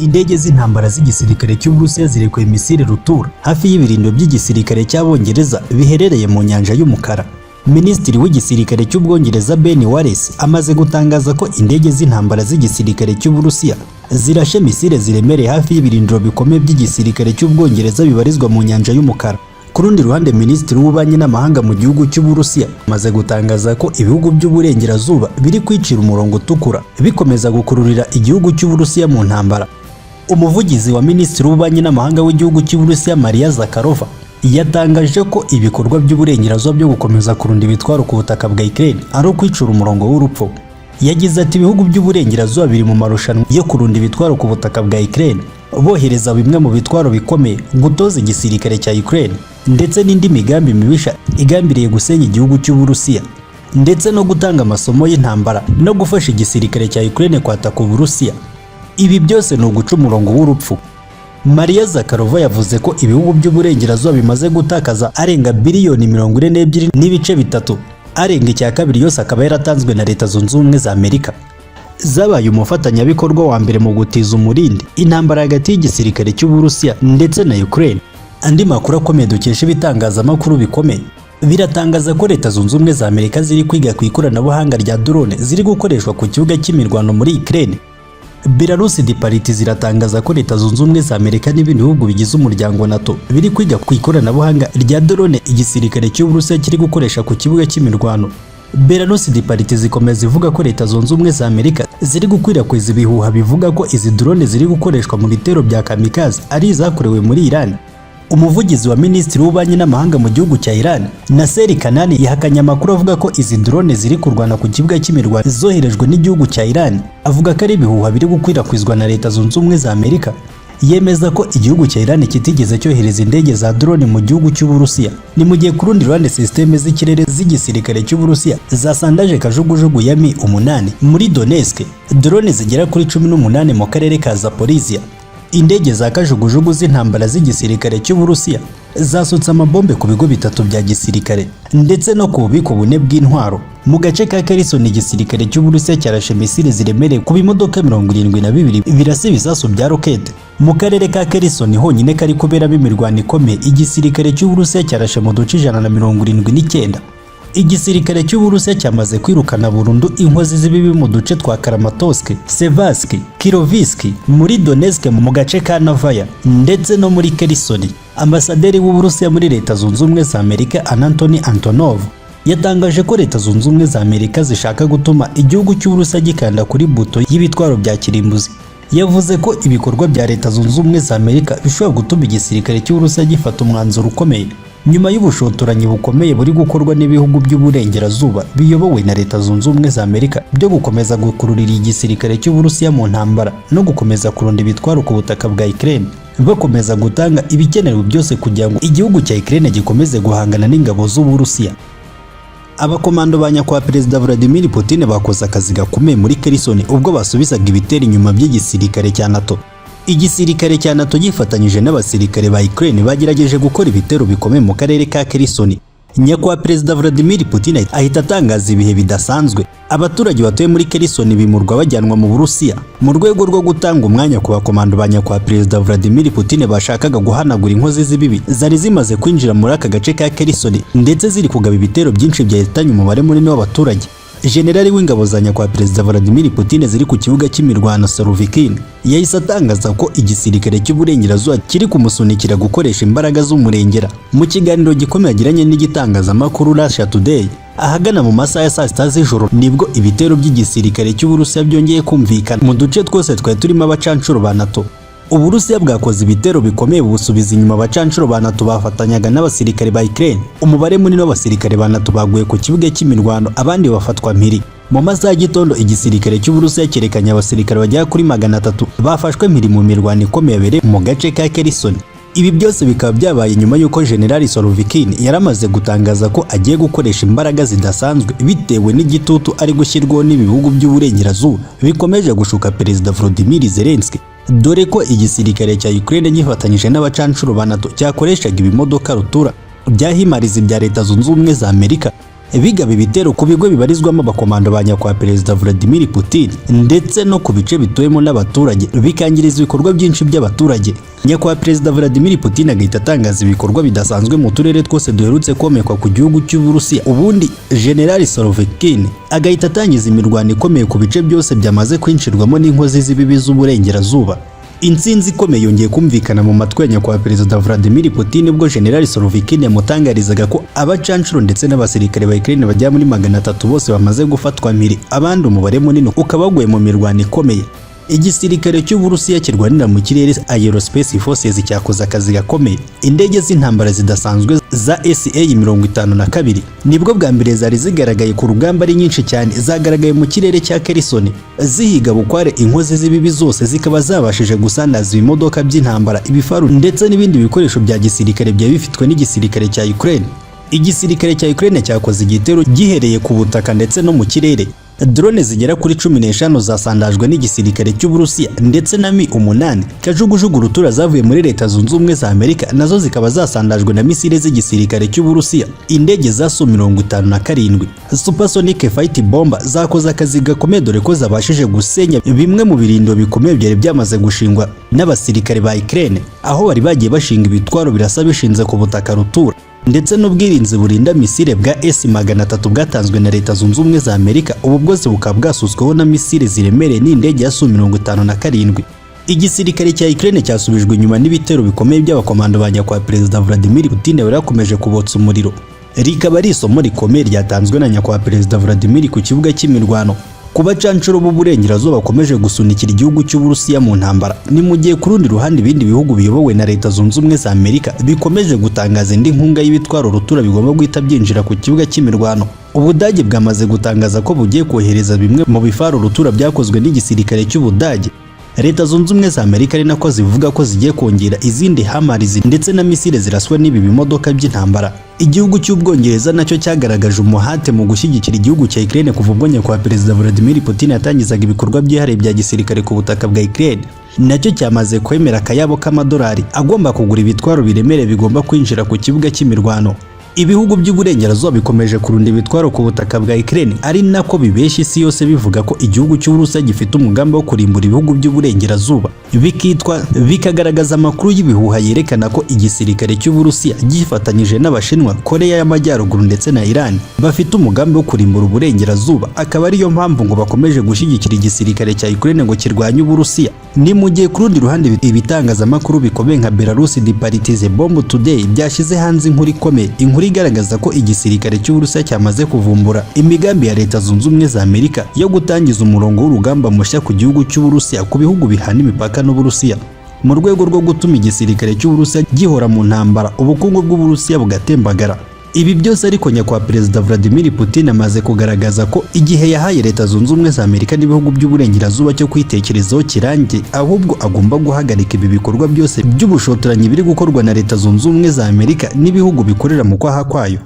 indege z'intambara z'igisirikare cy'Uburusiya zirekuye misile rutura hafi y'ibirindiro by'igisirikare cy'Abongereza biherereye mu Nyanja y'Umukara. Minisitiri w'igisirikare cy'Ubwongereza Ben Wallace amaze gutangaza ko indege z'intambara z'igisirikare cy'Uburusiya zirashe misile ziremereye hafi y'ibirindiro bikomeye by'igisirikare cy'Ubwongereza bibarizwa mu Nyanja y'Umukara. Ku rundi ruhande, Minisitiri w'Ububanyi n'Amahanga mu gihugu cy'Uburusiya amaze gutangaza ko ibihugu by'uburengerazuba biri kwicira umurongo utukura bikomeza gukururira igihugu cy'Uburusiya mu ntambara. Umuvugizi wa Minisitiri w'Ububanyi n'Amahanga w'igihugu cy'Uburusiya Maria Zakharova yatangaje ko ibikorwa by'uburengerazuba byo gukomeza kurunda ibitwaro ku butaka bwa Ukraine ari ukwicura umurongo w'urupfu. Yagize ati ibihugu by'uburengerazuba biri mu marushanwa yo kurunda ibitwaro ku butaka bwa Ukraine, bohereza bimwe mu bitwaro bikomeye gutoza igisirikare cya Ukraine ndetse n'indi migambi mibisha igambiriye gusenya igihugu cy'Uburusiya, ndetse no gutanga amasomo y'intambara no gufasha igisirikare cya Ukraine kwataka Uburusiya. Ibi byose ni uguca umurongo w'urupfu. Maria Zakharova yavuze ko ibihugu by'uburengerazuba bimaze gutakaza arenga biliyoni 42 n'ibice bitatu, arenga icya kabiri yose akaba yaratanzwe na Leta Zunze Ubumwe za Amerika. Zabaye umufatanyabikorwa wa mbere mu gutiza umurindi intambara hagati y'igisirikare cy'Uburusiya ndetse na Ukraine. Andi makuru akomeye dukesha ibitangazamakuru bikomeye biratangaza ko Leta Zunze Ubumwe za Amerika ziri kwiga ku ikoranabuhanga rya drone ziri gukoreshwa ku kibuga cy'imirwano muri Ukraine. Belarus Dipariti ziratangaza ko Leta Zunze Ubumwe za Amerika n'ibindi bihugu bigize umuryango NATO biri kwiga ku ikoranabuhanga rya drone igisirikare cy'Uburusiya kiri gukoresha ku kibuga cy'imirwano. Belarus Dipariti zikomeza ivuga ko Leta Zunze Ubumwe za Amerika ziri gukwirakwiza ibihuha bivuga ko izi drone ziri gukoreshwa mu bitero bya kamikaze ari izakorewe muri Iran. Umuvugizi wa Minisitiri w'Ububanyi n'Amahanga mu gihugu cya Iran, Nasser Kanani, yahakanye amakuru avuga ko izi drone ziri kurwana ku kibuga cy'imirwano zoherejwe n'igihugu cya Iran, avuga ko ari ibihuha biri gukwirakwizwa na Leta Zunze Ubumwe za Amerika. Yemeza ko igihugu cya Iran kitigeze cyohereza indege za drone mu gihugu cy'Uburusiya. Ni mu gihe ku rundi ruhande systeme z'ikirere z'igisirikare cy'Uburusiya zasandaje kajugujugu ya Mi-8 muri Donetsk, drone zigera kuri 18 mu karere ka Zaporizhia. Indege za kajugujugu z'intambara z'igisirikare cy'Uburusiya zasutse amabombe ku bigo bitatu bya gisirikare ndetse no ku bubiko bune bw'intwaro. Mu gace ka Kherson, igisirikare cy'Uburusiya cyarashe misile ziremereye ku bimodoka 72 birasa ibisasu bya rokete. Mu karere ka Kherson honyine kari kuberamo imirwano ikomeye, igisirikare cy'Uburusiya cyarashe mu duce 179. Igisirikare cy'Uburusiya cyamaze kwirukana burundu inkozi z'ibibi mu duce twa Kramatorsk, Seversk, Kirovisk, muri Donetsk mu gace ka Novaya ndetse no muri Kherson. Ambasaderi w'Uburusiya muri Leta Zunze Ubumwe za Amerika Anatoly Antonov yatangaje ko Leta Zunze Ubumwe za Amerika zishaka gutuma igihugu cy'Uburusiya gikanda kuri buto y'ibitwaro bya kirimbuzi. Yavuze ko ibikorwa bya Leta Zunze Ubumwe za Amerika bishobora gutuma igisirikare cy'Uburusiya gifata umwanzuro ukomeye nyuma y'ubushotoranyi bukomeye buri gukorwa n'ibihugu by'uburengerazuba biyobowe na Leta Zunze Ubumwe za Amerika byo gukomeza gukururira igisirikare cy'Uburusiya mu ntambara no gukomeza kurunda ibitwaro ku butaka bwa Ukraine, bakomeza gutanga ibikenewe byose kugira ngo igihugu cya Ukraine gikomeze guhangana n'ingabo z'Uburusiya. Abakomando ba nyakwa Perezida Vladimir Putin bakoze akazi gakomeye muri Kherson ubwo basubizaga ibitero inyuma by'igisirikare cya NATO. Igisirikare cya NATO gifatanyije n'abasirikare ba Ukraine bagerageje gukora ibitero bikomeye mu karere ka Kherson. Nyakwa Perezida Vladimir Putin ahita atangaza ibihe bidasanzwe. Abaturage batuye muri Kherson bimurwa bajyanwa mu Burusiya mu rwego rwo gutanga umwanya ku bakomando ba nyakwa Perezida Vladimir Putin bashakaga guhanagura inkozi z'ibibi zari zimaze kwinjira muri aka gace ka Kherson ndetse ziri kugaba ibitero byinshi byahitanye umubare munini w'abaturage. Generali w'ingabo za nyakwa Perezida Vladimir Putin ziri ku kibuga cy'imirwano Saruvikin yahise atangaza ko igisirikare cy'uburengerazuba kiri kumusunikira gukoresha imbaraga z'umurengera. Mu kiganiro gikomeye yagiranye n'igitangazamakuru Russia Today ahagana mu masaha ya saa sita z'ijoro nibwo ibitero by'igisirikare cy'Uburusiya byongeye kumvikana mu duce twose twari turimo abacancuro ba NATO. Uburusiya bwakoze ibitero bikomeye busubiza inyuma abacancuro ba NATO bafatanyaga n'abasirikare ba Ukraine. Umubare munini w'abasirikare ba NATO baguye ku kibuga cy'imirwano, abandi bafatwa mpiri. Mu masaha y'igitondo igisirikare cy'Uburusiya cyerekanye abasirikare bagera kuri 300 bafashwe mpiri mu mirwano ikomeye yabereye mu gace ka Kherson. Ibi byose bikaba byabaye nyuma y'uko General Sorovikin yaramaze gutangaza ko agiye gukoresha imbaraga zidasanzwe bitewe n'igitutu ari gushyirwaho n'ibihugu by'uburengerazuba bikomeje gushuka Perezida Volodymyr Zelensky, dore ko igisirikare cya Ukraine gifatanyije n'abacancuro ba NATO cyakoreshaga ibimodoka rutura byahimariza bya Leta Zunze Ubumwe za Amerika bigaba ibitero ku bigo bibarizwamo abakomando ba nyakubahwa Perezida Vladimir Putin ndetse no ku bice bituwemo n'abaturage bikangiriza ibikorwa byinshi by'abaturage. Nyakubahwa Perezida Vladimir Putin agahita atangaza ibikorwa bidasanzwe mu turere twose duherutse komekwa ku gihugu cy'Uburusiya. Ubundi General Sorovekin agahita atangiza imirwano ikomeye ku bice byose byamaze kwinshirwamo n'inkozi z'ibibi z'uburengerazuba. Intsinzi ikomeye yongeye kumvikana mu matwi ya nyakubahwa Perezida Vladimir Putin ubwo General Sorovekin yamutangarizaga ko abacancuro ndetse n'abasirikare ba Ukraine bajya muri 300 bose bamaze gufatwa mpiri, abandi umubare munini ukaba waguye mu mirwano ikomeye. Igisirikare cy'Uburusiya kirwanira mu kirere Aerospace Forces cyakoze akazi gakomeye. Indege z'intambara zidasanzwe za Aciye 52 nibwo bwa mbere zari zigaragaye ku rugamba ari nyinshi cyane, zagaragaye mu kirere cya Kherson zihiga bukware inkozi z'ibibi zose, zikaba zabashije gusandaza ibimodoka by'intambara, ibifaru ndetse n'ibindi bikoresho bya gisirikare bya bifitwe n'igisirikare cya Ukraine. Igisirikare cya Ukraine cyakoze igitero gihereye ku butaka ndetse no mu kirere. Drone zigera kuri 15 zasandajwe n'igisirikare cy'Uburusiya ndetse na Mi-8 kajugujugu rutura zavuye muri Leta Zunze Ubumwe za Amerika nazo zikaba zasandajwe na misile z'igisirikare cy'Uburusiya. Indege za Su-57 supersonic fight bomber zakoze akazi gakomeye dore ko zabashije gusenya bimwe mu birindiro bikomeye byari byamaze gushingwa n'abasirikare ba Ukraine, aho bari bagiye bashinga ibitwaro birasa bishinze ku butaka rutura. Ndetse n'ubwirinzi burinda misile bwa S-300 bwatanzwe na Leta Zunze Ubumwe za Amerika, ubu bwose bukaba bwasutsweho na misile ziremereye n'indege ya Su-57. Igisirikare cya Ukraine cyasubijwe inyuma n'ibitero bikomeye by'abakomando ba nyakubahwa Perezida Vladimir Putin bari bakomeje kubotsa umuriro. Rikaba ari isomo rikomeye ryatanzwe na nyakubahwa Perezida Vladimir ku kibuga cy'imirwano ku bacancuro b'uburengerazuba bakomeje gusunikira igihugu cy'Uburusiya mu ntambara. Ni mu gihe ku rundi ruhande ibindi bihugu biyobowe na Leta Zunze Ubumwe za Amerika bikomeje gutangaza indi nkunga y'ibitwaro rutura bigomba guhita byinjira ku kibuga cy'imirwano. Ubudage bwamaze gutangaza ko bugiye kohereza bimwe mu bifaru rutura byakozwe n'igisirikare cy'Ubudage. Leta Zunze Ubumwe za Amerika ari nako zivuga ko zigiye kongera izindi hamarizi ndetse na misile ziraswa n'ibi bimodoka by'intambara. Igihugu cy'Ubwongereza nacyo cyagaragaje umuhate mu gushyigikira igihugu cya Ukraine kuva ubwo nyakubahwa Perezida Vladimir Putin yatangizaga ibikorwa byihariye bya gisirikare ku butaka bwa Ukraine. Nacyo cyamaze kwemera akayabo k'amadolari agomba kugura ibitwaro biremereye bigomba kwinjira ku kibuga cy'imirwano. Ibihugu by'uburengerazuba bikomeje kurunda ibitwaro ku butaka bwa Ukraine, ari nako bibeshya isi yose bivuga ko igihugu cy'Uburusiya gifite umugambi wo kurimbura ibihugu by'uburengerazuba. Bikagaragaza amakuru y'ibihuha yerekana ko igisirikare cy'Uburusiya gifatanyije n'Abashinwa, Korea y'Amajyaruguru ndetse na Iran bafite umugambi wo kurimbura uburengerazuba. Akaba ariyo mpamvu ngo bakomeje gushyigikira igisirikare cya Ukraine ngo kirwanye Uburusiya. Ni mu gihe ku rundi ruhande ibitangazamakuru bikomeye nka Belarus Departize Bomb Today byashyize hanze inkuru ikomeye, inkuru igaragaza ko igisirikare cy'Uburusiya cyamaze kuvumbura imigambi ya Leta Zunze Ubumwe za Amerika yo gutangiza umurongo w'urugamba mushya ku gihugu cy'Uburusiya ku bihugu bihana imipaka n'Uburusiya, mu rwego rwo gutuma igisirikare cy'Uburusiya gihora mu ntambara, ubukungu bw'Uburusiya bugatembagara. Ibi byose ariko nyakubahwa Perezida Vladimir Putin amaze kugaragaza ko igihe yahaye Leta Zunze Ubumwe za Amerika n'ibihugu by'uburengerazuba cyo kwitekerezaho kirangiye, ahubwo agomba guhagarika ibi bikorwa byose by'ubushotoranyi biri gukorwa na Leta Zunze Ubumwe za Amerika n'ibihugu bikorera mu kwaha kwayo.